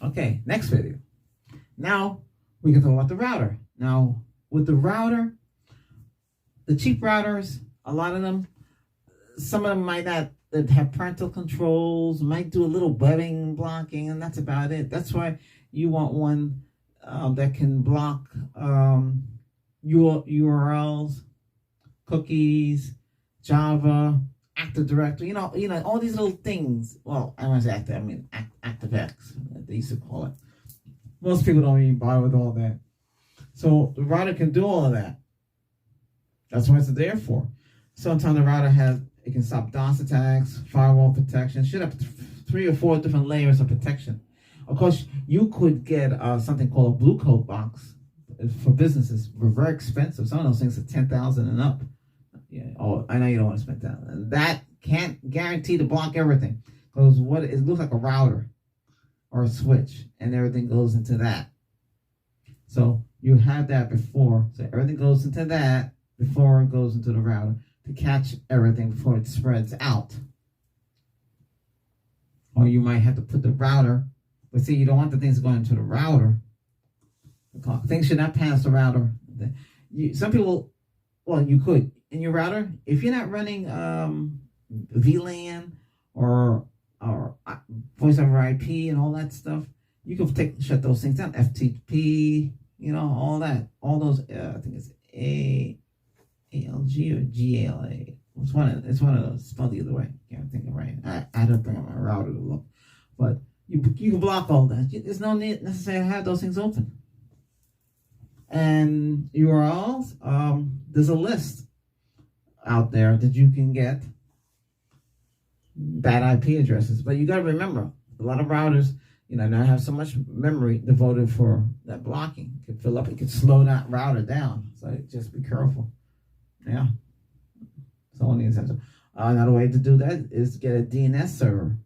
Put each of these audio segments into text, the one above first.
Okay, next video. Now we can talk about the router. Now with the router, the cheap routers, a lot of them, some of them might not have parental controls, might do a little webbing blocking, and that's about it. That's why you want one that can block URLs, cookies, Java, Active Directory, all these little things. Well, I want to say Active, I mean ActiveX, they used to call it. Most people don't even bother with all that. So the router can do all of that. That's what it's there for. Sometimes the router it can stop DOS attacks, firewall protection. Should have 3 or 4 different layers of protection. Of course, you could get something called a Blue Coat box for businesses. They're very expensive. Some of those things are $10,000 and up. Yeah. Oh, I know you don't want to spend that. And that can't guarantee to block everything, because it looks like a router or a switch, and everything goes into that. So you have that before. So everything goes into that before it goes into the router to catch everything before it spreads out. Or you might have to put the router, but see, you don't want the things going into the router. Things should not pass the router. Some people, well, you could. In your router, if you're not running VLAN or voice over IP and all that stuff, you can shut those things down. FTP, all that. All those, I think it's ALG or GALA. It's one of those. Spelled the other way. Can't think of it right. I had to bring up my router to look. But you can block all that. There's no need necessarily to have those things open. And URLs, there's a list out there that you can get bad IP addresses. But you got to remember, a lot of routers, now have so much memory devoted for that blocking. It could fill up. It could slow that router down. So just be careful. Yeah. So another way to do that is to get a DNS server.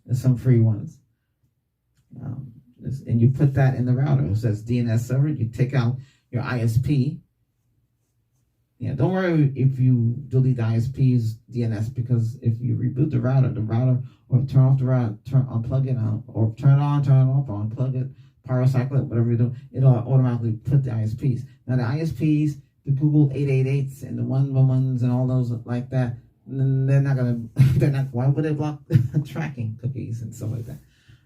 There's some free ones. And you put that in the router. It says DNS server. You take out your ISP. Yeah, don't worry if you delete the ISP's DNS, because if you reboot the router will turn off the router, unplug it out, or turn it on, turn it off, or unplug it, pyrocycle it, whatever you do, it'll automatically put the ISPs. Now the ISPs, the Google 888s and the 111s and all those like that, why would they block tracking cookies and stuff like that?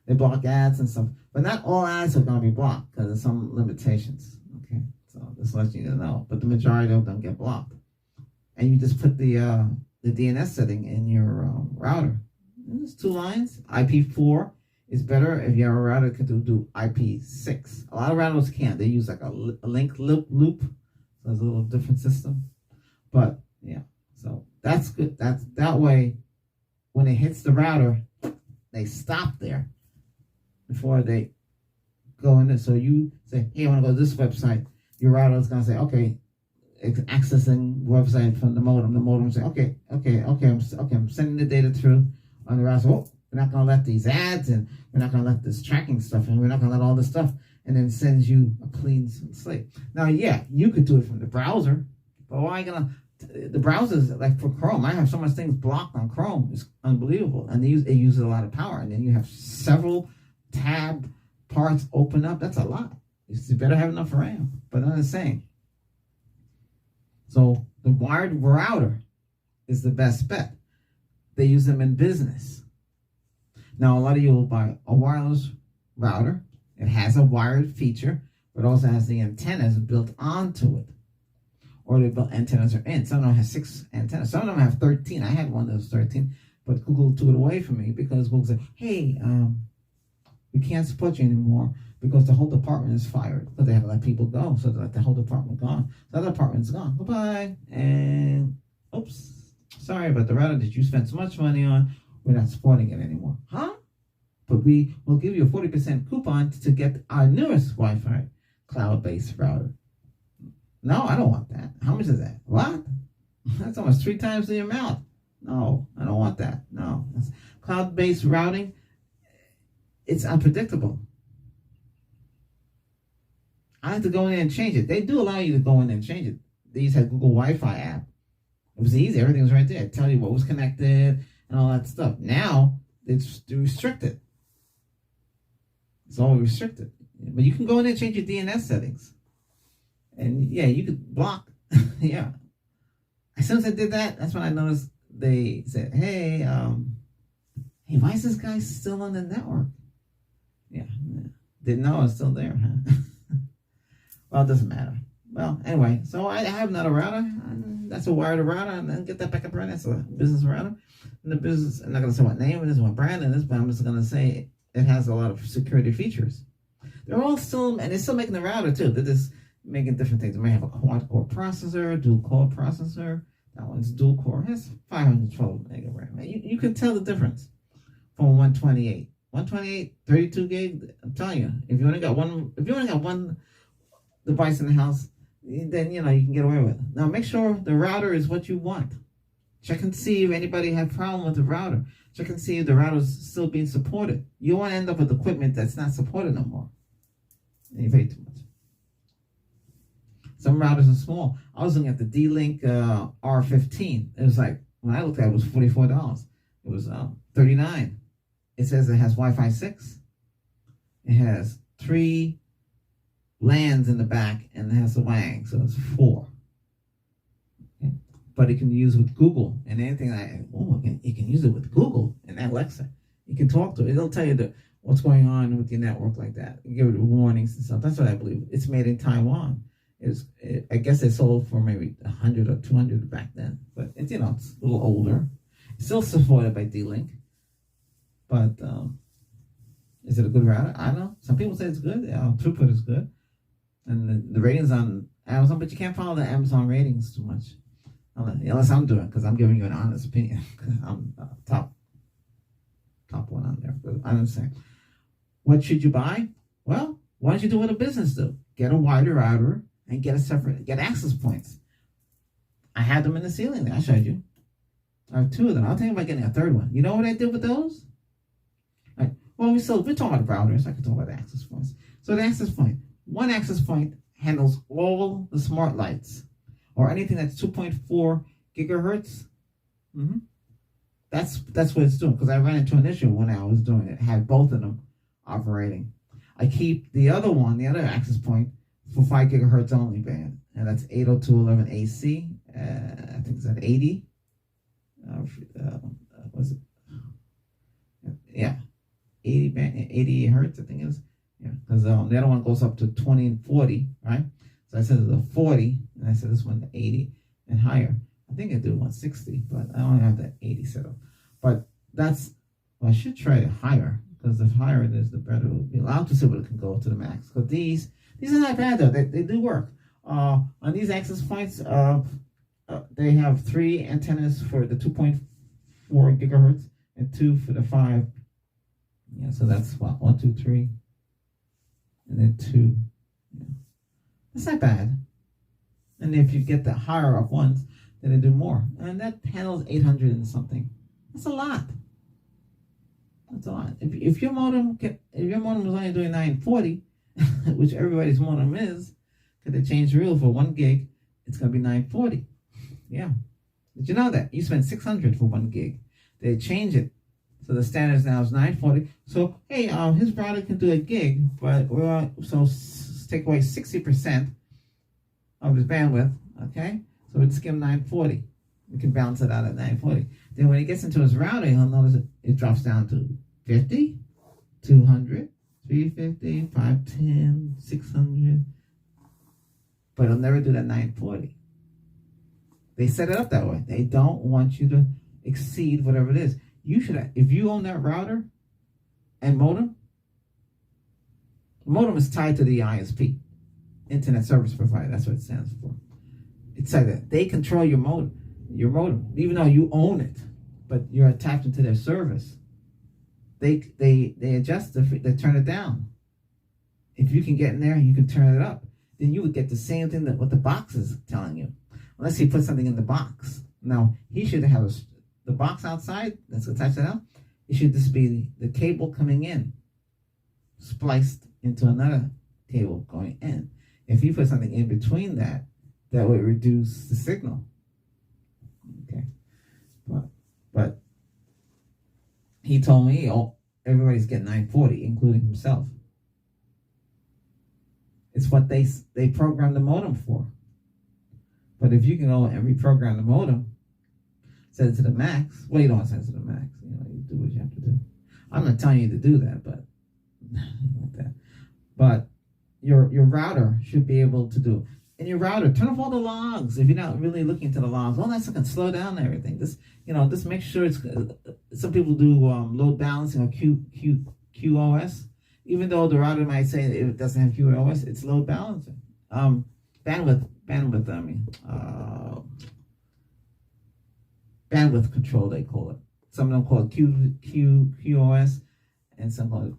They block ads and stuff, but not all ads are going to be blocked because there's some limitations. Okay, so just let you know. But the majority of them get blocked, and you just put the DNS setting in your router. And there's 2 lines. IP4 is better if you have a router that can do IP6. A lot of routers can't. They use like a link loop. So it's a little different system, but yeah. So that's good. That way, when it hits the router, they stop there before they go in there. So you say, hey, I want to go to this website. Your router is going to say, okay, it's accessing the website from the modem. The modem will say, okay, I'm sending the data through on the router. So, we're not going to let these ads, and we're not going to let this tracking stuff, and we're not going to let all this stuff, and then sends you a clean slate. Now, yeah, you could do it from the browser, but why are you going to? The browsers, like for Chrome, I have so much things blocked on Chrome. It's unbelievable. And it uses a lot of power. And then you have several tab parts open up. That's a lot. You better have enough RAM. But I'm just saying. So the wired router is the best bet. They use them in business. Now, a lot of you will buy a wireless router. It has a wired feature, but also has the antennas built onto it. Or the antennas are in. Some of them have 6 antennas. Some of them have 13. I had one that was 13, but Google took it away from me because Google said, hey, we can't support you anymore because the whole department is fired, because they have to let people go. So the whole department gone. So the department's gone. Goodbye. And oops, sorry about the router that you spent so much money on. We're not supporting it anymore. Huh? But we will give you a 40% coupon to get our newest Wi-Fi cloud-based router. No, I don't want that. How much is that? What? That's almost 3 times the amount. No, I don't want that. No. That's cloud-based routing, it's unpredictable. I have to go in there and change it. They do allow you to go in there and change it. They used to have Google Wi-Fi app. It was easy. Everything was right there. It tell you what was connected and all that stuff. Now, it's restricted. It's all restricted. But you can go in there and change your DNS settings. And yeah, you could block. Yeah. As soon as I did that, that's when I noticed they said, hey, why is this guy still on the network? Yeah. Didn't know I was still there, huh? Well, it doesn't matter. Well, anyway, so I have another router. That's a wired router, and then get that backup router. That's a business router. And the business, I'm not going to say what name it is, what brand it is, but I'm just going to say it has a lot of security features. They're all still, and they're still making the router too. They're just making different things. They may have a quad-core processor, dual-core processor. That one's dual-core. It has 512 megabytes. You can tell the difference from 128. 128, 32 gig. I'm telling you, if you only got one device in the house, then you can get away with it. Now make sure the router is what you want. Check and see if anybody had a problem with the router. Check and see if the router is still being supported. You want to end up with equipment that's not supported no more. And you pay too much. Some routers are small. I was looking at the D-Link R15. It was like, when I looked at it, it was $44. It was $39. It says it has Wi-Fi 6. It has 3 LANs in the back, and it has the WAN, so it's 4. Okay. But it can use with Google and anything you can use it with Google and Alexa. You can talk to it. It'll tell you what's going on with your network like that. Give it warnings and stuff. That's what I believe. It's made in Taiwan. I guess they sold for maybe 100 or 200 back then, but it's it's a little older. It's still supported by D-Link, but is it a good router? I don't know. Some people say it's good. Throughput is good, and the ratings on Amazon, but you can't follow the Amazon ratings too much, unless I'm doing, because I'm giving you an honest opinion. I'm top one on there. But I'm saying, what should you buy? Well, why don't you do what a business do? Get a wider router and get access points. I had them in the ceiling there. I showed you. I have 2 of them. I'll tell you about getting a 3rd one. You know what I did with those? Well, we're talking about routers. I can talk about the access points. So the access point. One access point handles all the smart lights or anything that's 2.4 gigahertz. Mm-hmm. That's what it's doing, because I ran into an issue when I was doing it. I had both of them operating. I keep the other access point, for 5 gigahertz only band, and that's 802.11 AC. I think it's at 80. Was it? Yeah, 80 band, 80 hertz. I think it is. Yeah, because the other one goes up to 20 and 40, right? So I said it's a 40, and I said this one 80 and higher. I think I do 160, but I only have that 80 set up. But I should try it higher, because the higher it is, the better it will be. I'll have to see what it can go to the max. Because these are not bad though. They do work. On these access points, they have 3 antennas for the 2.4 gigahertz and 2 for the 5. Yeah, so that's what, 1, 2, 3, and then 2. Yeah. That's not bad. And if you get the higher up ones, then they do more. And that handles 800 and something. That's a lot. That's a lot. If your modem was only doing 940, which everybody's modem is, because they changed the rule for 1 gig, it's going to be 940. Yeah. Did you know that? You spend 600 for 1 gig. They change it. So the standard now is 940. So, hey, his router can do a gig, but take away 60% of his bandwidth, okay? So we just give him 940. We can balance it out at 940. Then when he gets into his router, he'll notice it drops down to 50, 200, 350, 510, 600. But he'll never do that 940. They set it up that way. They don't want you to exceed whatever it is. You should, if you own that router and modem is tied to the ISP, Internet Service Provider. That's what it stands for. It's like that. They control your modem, even though you own it, but you're attached into their service. They adjust they turn it down. If you can get in there, you can turn it up. Then you would get the same thing that what the box is telling you, unless he puts something in the box. Now he should have the box outside that's attached to that. It should just be the cable coming in, spliced into another cable going in. If you put something in between that would reduce the signal. Okay, but he told me, everybody's getting 940, including himself. It's what they program the modem for. But if you can go and reprogram the modem, set it to the max. Well, you don't want to set it to the max. You do what you have to do. I'm not telling you to do that, but like that. But your router should be able to do. And your router, turn off all the logs if you're not really looking to the logs. All that stuff can slow down everything. Just make sure it's. Some people do load balancing or QoS. Even though the router might say it doesn't have QoS, it's load balancing. Bandwidth. Bandwidth control, they call it. Some of them call it QoS, and some call it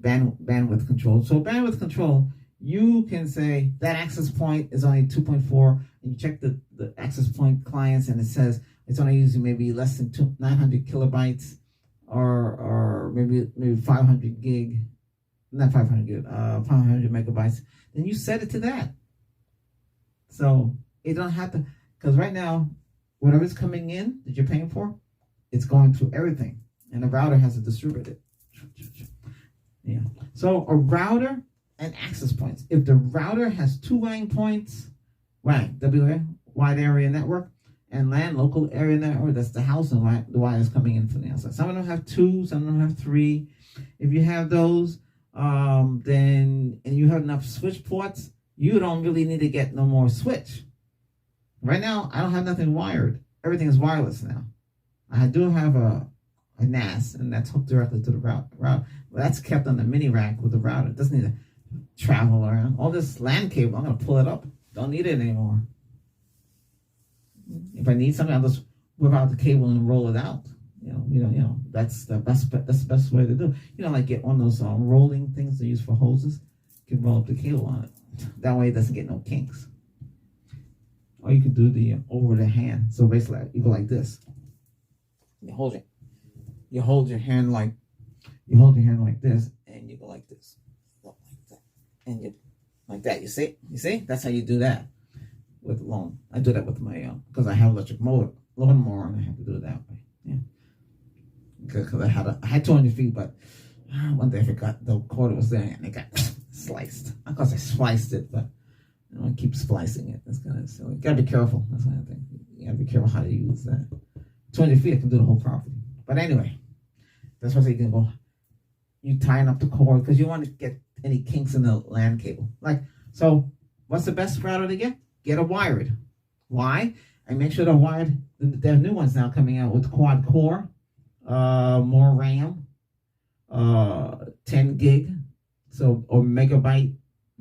bandwidth control. So bandwidth control, you can say that access point is only 2.4, and you check the access point clients, and it says it's only using maybe less than 900 kilobytes, or maybe 500 gig, not 500 gig, 500 megabytes. Then you set it to that. So it don't have to, because right now, whatever's coming in that you're paying for, it's going through everything, and the router has to distribute it. Yeah. So a router and access points. If the router has 2 WAN points, WAN, WAN, wide area network, and LAN, local area network, that's the house, and the wires coming in from the outside. Some of them have 2, some of them have 3. If you have those, then and you have enough switch ports, you don't really need to get no more switch. Right now, I don't have nothing wired. Everything is wireless now. I do have a NAS, and that's hooked directly to the route. Well, that's kept on the mini rack with the router. It doesn't need to travel around. All this LAN cable, I'm going to pull it up. Don't need it anymore. If I need something, I'll just whip out the cable and roll it out. That's the best way to do it. Like get one of those rolling things they use for hoses. You can roll up the cable on it. That way it doesn't get no kinks. Or you can do the over the hand. So basically, you go like this. You hold your hand like this, and you go like this, like that, and you like that. You see? That's how you do that with loan. I do that with my because I have electric lawnmower, and I have to do it that way. Yeah, because I had 200 feet, but one day I forgot the cord was there, and it got sliced. Of course, I spliced it, but I keep splicing it. That's kind of silly. You gotta be careful. That's kind of thing. You gotta be careful how to use that. 200 feet, I can do the whole property. But anyway, that's why you can go. You tying up the cord because you want to get any kinks in the LAN cable. So, what's the best router to get? Get a wired. Why? And make sure they're wired. There are new ones now coming out with quad core, more RAM, 10 gig, or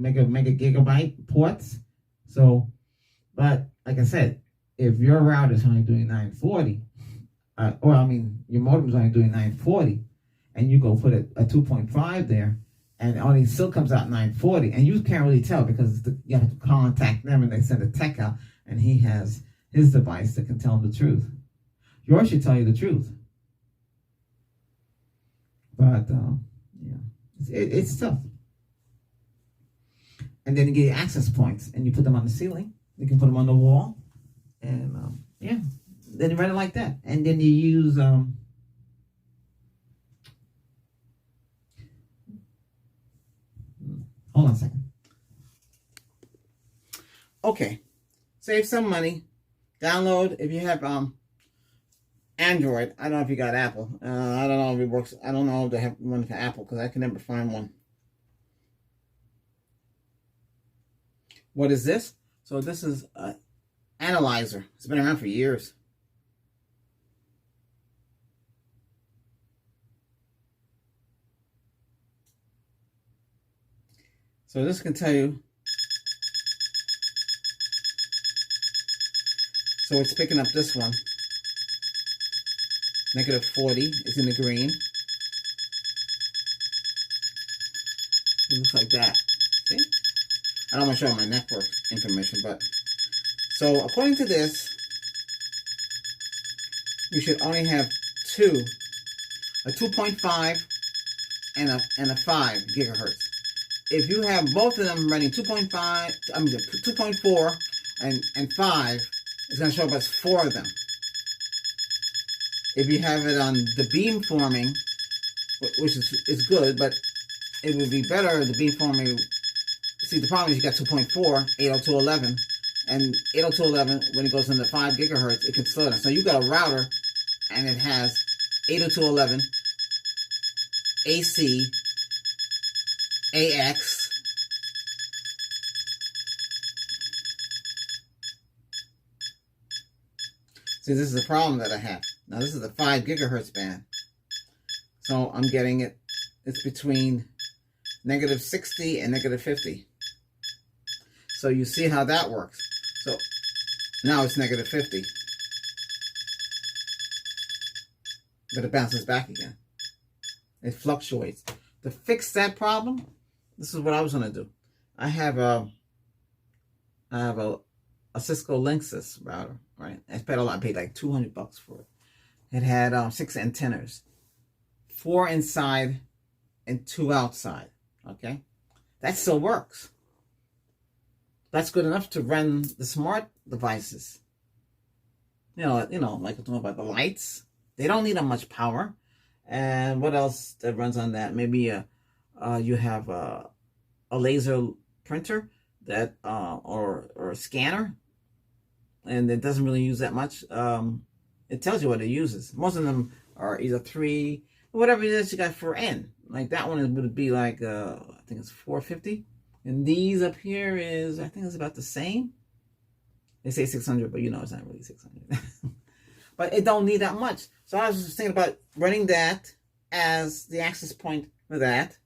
gigabyte ports. So, but like I said, if your router is only doing 940, your modem is only doing 940, and you go put a 2.5 there, and only still comes out 940, and you can't really tell because you have to contact them, and they send a tech out, and he has his device that can tell him the truth. Yours should tell you the truth. But, it's tough. And then you get access points, and you put them on the ceiling. You can put them on the wall, and, then you run it like that. And then you use, hold on a second. Okay, save some money. Download, if you have Android. I don't know if you got Apple. I don't know if it works. I don't know if they have one for Apple because I can never find one. What is this? So this is an analyzer. It's been around for years. So this can tell you. So it's picking up this one. Negative 40 is in the green. It looks like that. See? I don't want to show my network information, but so according to this, you should only have two, a 2.5 and a 5 gigahertz. If you have both of them running 2.4 and 5, it's going to show up as 4 of them. If you have it on the beamforming, which is good, but it would be better the beamforming See, the problem is you got 2.4, 802.11, and 802.11, when it goes into 5 gigahertz, it can slow down. So you got a router, and it has 802.11, AC, AX, see, this is the problem that I have. Now, this is the 5 gigahertz band. So I'm getting it, it's between negative 60 and negative 50. So you see how that works. So now it's negative 50. But it bounces back again. It fluctuates. To fix that problem, this is what I was going to do. I have a Cisco Linksys router, right? I paid a lot. I paid like $200 for it. It had 6 antennas, 4 inside and 2 outside. Okay, that still works. That's good enough to run the smart devices. You know, like I'm talking about the lights. They don't need that much power. And what else that runs on that? Maybe you have a laser printer that or a scanner, and it doesn't really use that much. It tells you what it uses. Most of them are either 3, whatever it is you got for N. Like that one would be like I think it's 450, and these up here is, I think it's about the same. They say 600, but you know it's not really 600. But it don't need that much. So I was just thinking about running that as the access point for that,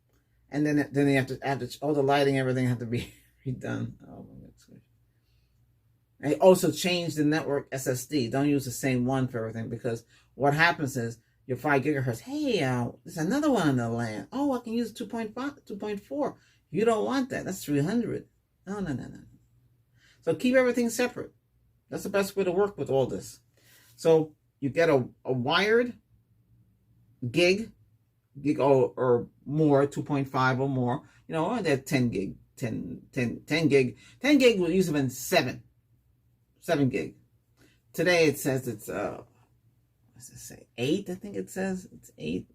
and then you have to all the lighting, everything have to be redone. Oh my goodness. I also changed the network SSD. Don't use the same one for everything, because what happens is your 5 gigahertz. Hey, there's another one on the LAN. Oh, I can use 2.5, 2.4. You don't want that. That's 300. No. So keep everything separate. That's the best way to work with all this. So you get a wired gig or more, 2.5 or more. You know, they're 10 gig, 10 gig. 10 gig will use them in 7 gig. Today it says it's what's it say? 8, I think it says. It's 8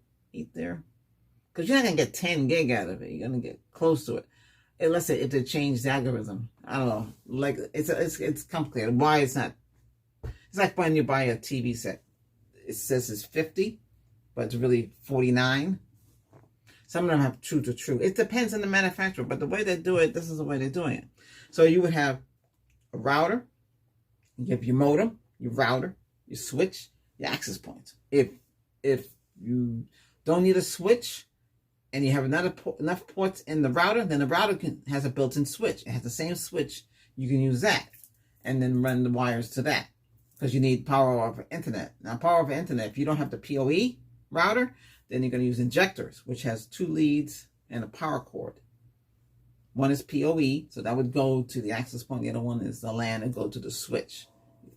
there. Because you're not gonna get 10 gig out of it. You're gonna get close to it. Unless if they change the algorithm. I don't know. Like it's complicated. Why it's not. It's like when you buy a TV set. It says it's 50, but it's really 49. Some of them have true to true. It depends on the manufacturer, but the way they do it, this is the way they're doing it. So you would have a router, you have your modem, your router, your switch, your access points. If you don't need a switch and you have enough ports in the router, then the router has a built-in switch. It has the same switch. You can use that and then run the wires to that, because you need power over internet. Now, power over internet, if you don't have the PoE router, then you're going to use injectors, which has 2 leads and a power cord. One is PoE, so that would go to the access point. The other one is the LAN and go to the switch.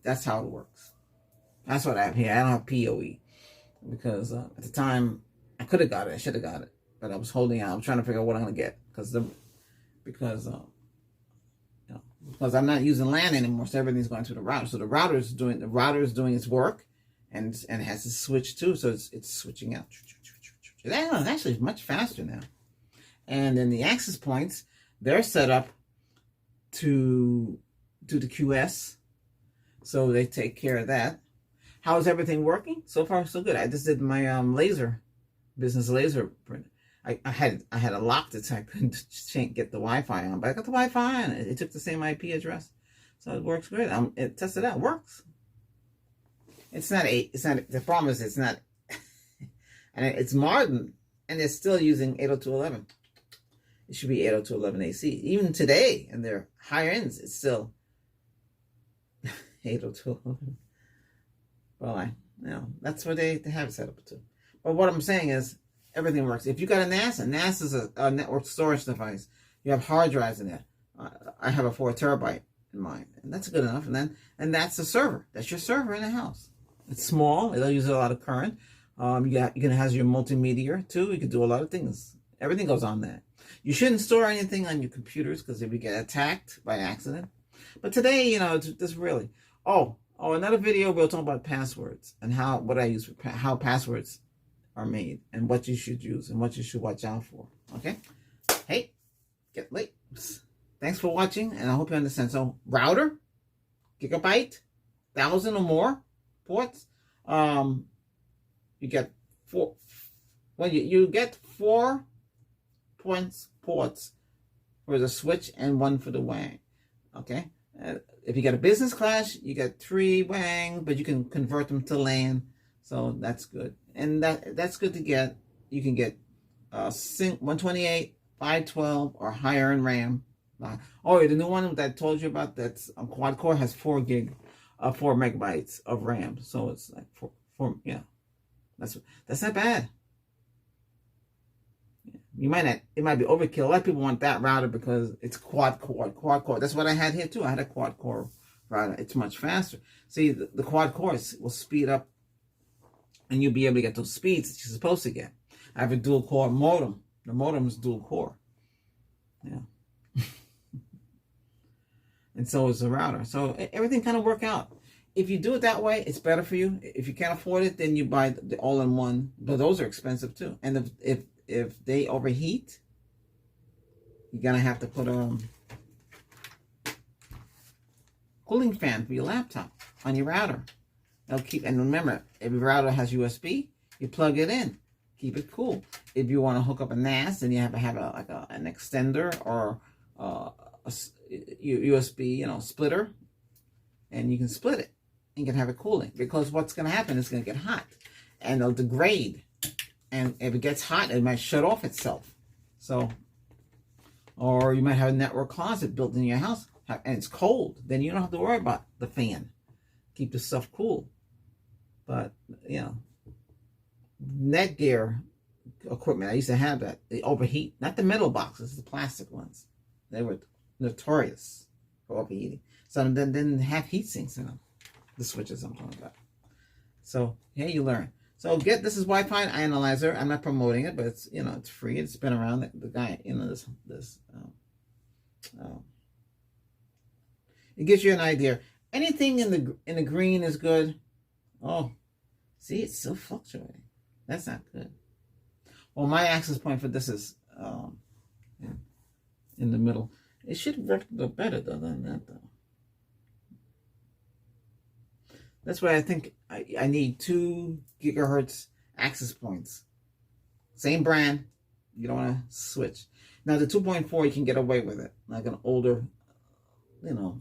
That's how it works. That's what I have here. I don't have PoE because at the time I could have got it. I should have got it, but I was holding out. I'm trying to figure out what I'm going to get because I'm not using LAN anymore, so everything's going to the router. So the router is doing its work, and it has to switch too. So it's switching out. That actually is much faster now. And then the access points, they're set up to do the QS, so they take care of that. How is everything working? So far, so good. I just did my business laser print. I had a lock that I couldn't get the Wi-Fi on, but I got the Wi-Fi on. It took the same IP address, so it works great. It tested out. It works. It's not. The problem is it's not, and it's modern, and they're still using 802.11. It should be 802.11 AC. Even today, in their higher ends, it's still 802.11. Well, that's what they have it set up to. But what I'm saying is, everything works. If you got a NAS, NAS is a network storage device. You have hard drives in there. I have a 4 terabyte in mine, and that's good enough. And that's the server. That's your server in the house. It's small. It'll use a lot of current. You can have your multimedia too. You can do a lot of things. Everything goes on that. You shouldn't store anything on your computers because if you get attacked by accident. But today, it's really. Oh, another video we'll talk about passwords and what I use for how passwords are made and what you should use and what you should watch out for. Okay? Hey, get late. thanks for watching, and I hope you understand. So router, gigabyte, 1,000 or more ports. You get four. Well, you get 4 ports for the switch and 1 for the WAN. Okay. If you get a business class, you get 3 WAN, but you can convert them to LAN, so that's good. And that's good to get. You can get 128, 512, or higher in RAM. Oh, the new one that I told you about, that's quad core, has 4 megabytes of RAM. So it's like four, yeah, that's not bad. You might not, it might be overkill. A lot of people want that router because it's quad core. That's what I had here too. I had a quad core router. It's much faster. See, the quad cores will speed up, and you'll be able to get those speeds that you're supposed to get. I have a dual core modem. The modem is dual core. Yeah. And so is the router. So everything kind of work out. If you do it that way, it's better for you. If you can't afford it, then you buy the all-in-one. But those are expensive too. And if they overheat, you're gonna have to put a cooling fan for your laptop on your router. They'll keep, and remember, every router has USB. You plug it in, keep it cool. If you want to hook up a NAS, then you have to have an extender or a USB, splitter, and you can split it. You can have it cooling, because what's going to happen is going to get hot, and it'll degrade. And if it gets hot, it might shut off itself. So, or you might have a network closet built in your house, and it's cold. Then you don't have to worry about the fan. Keep the stuff cool. But, Netgear equipment, I used to have that. They overheat. Not the metal boxes, the plastic ones. They were notorious for overheating. Some of them didn't have heat sinks in them. The switches I'm talking about. So, yeah, you learn. So this is Wi-Fi Analyzer. I'm not promoting it, but it's, it's free. It's been around. The guy, it gives you an idea. Anything in the green is good. Oh, see, it's still fluctuating. That's not good. Well, my access point for this is in the middle. It should work a little better than that, though. That's why I think I need 2 gigahertz access points. Same brand. You don't want to switch. Now, the 2.4, you can get away with it. Like an older,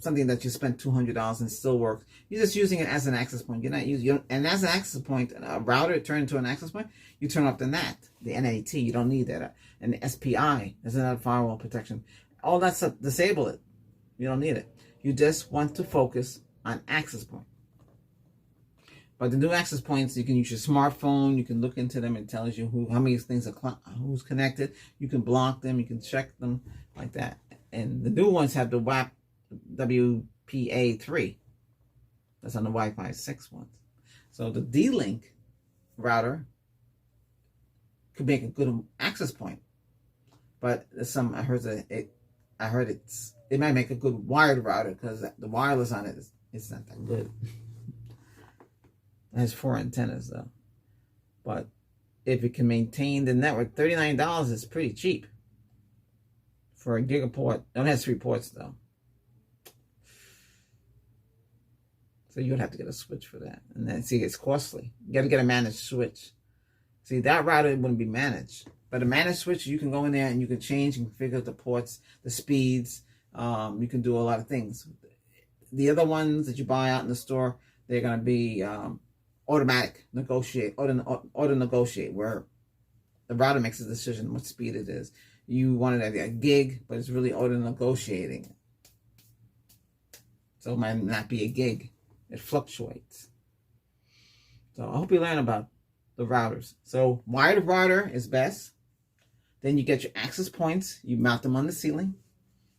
something that you spent $200 and still works. You're just using it as an access point. You're not using, and as an access point, a router turned into an access point, you turn off the NAT, the NAT. You don't need that. And the SPI, there's another firewall protection. All that stuff, disable it. You don't need it. You just want to focus on access point. But the new access points, you can use your smartphone. You can look into them. It tells you how many things are who's connected. You can block them. You can check them like that. And the new ones have the WPA3. That's on the Wi-Fi 6 ones. So the D-Link router could make a good access point. But I heard it might make a good wired router, because the wireless on it is not that good. It has 4 antennas though. But if it can maintain the network, $39 is pretty cheap for a gigaport. It has 3 ports though. So you would have to get a switch for that. And then see, it's costly. You got to get a managed switch. See, that router wouldn't be managed. But a managed switch, you can go in there and you can change and configure the ports, the speeds. You can do a lot of things. The other ones that you buy out in the store, they're going to be automatic auto negotiate, where the router makes a decision what speed it is. You want it at a gig, but it's really auto negotiating. So it might not be a gig. It fluctuates. So I hope you learn about the routers. So wired router is best. Then you get your access points. You mount them on the ceiling.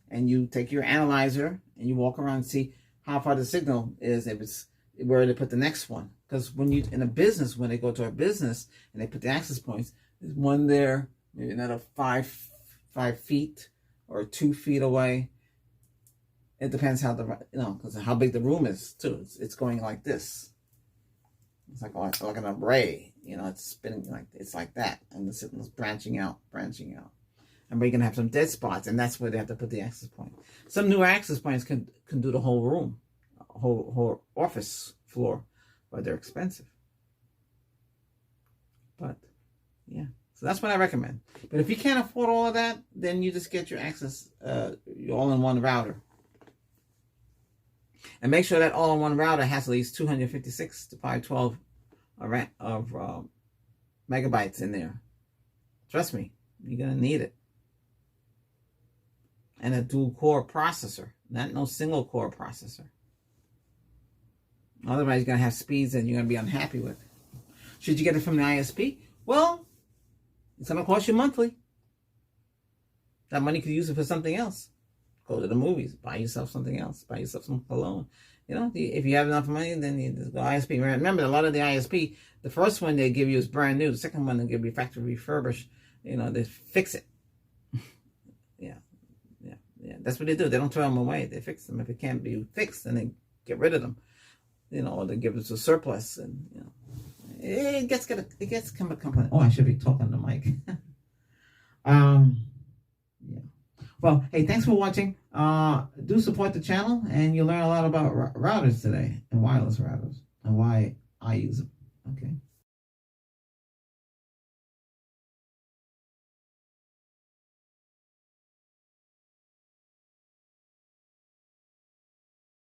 And you take your analyzer and you walk around and see how far the signal is, if it's where to put the next one. Because when you in a business, when they go to a business and they put the access points, there's one there, maybe another 5 feet or 2 feet away. It depends how because how big the room is too. It's going like this. It's like an array. It's spinning it's like that, and the signal's branching out. And we're going to have some dead spots, and that's where they have to put the access point. Some newer access points can do the whole room, whole office floor, but they're expensive. But, yeah. So that's what I recommend. But if you can't afford all of that, then you just get your access, your all-in-one router. And make sure that all-in-one router has at least 256 to 512 of megabytes in there. Trust me, you're going to need it. And a dual-core processor, not no single-core processor. Otherwise, you're going to have speeds that you're going to be unhappy with. Should you get it from the ISP? Well, it's going to cost you monthly. That money you could use it for something else. Go to the movies, buy yourself something else, buy yourself some cologne. You know, if you have enough money, then you just go ISP. Remember, a lot of the ISP, the first one they give you is brand new. The second one they give you factory refurbished. You know, they fix it. Yeah, that's what they do. They don't throw them away. They fix them. If it can't be fixed, then they get rid of them. You know, or they give us a surplus, and you know, it gets come a company. Oh, I should be talking to Mike. Yeah. Well, hey, thanks for watching. Do support the channel, and you'll learn a lot about routers today and wireless routers and why I use them. Okay.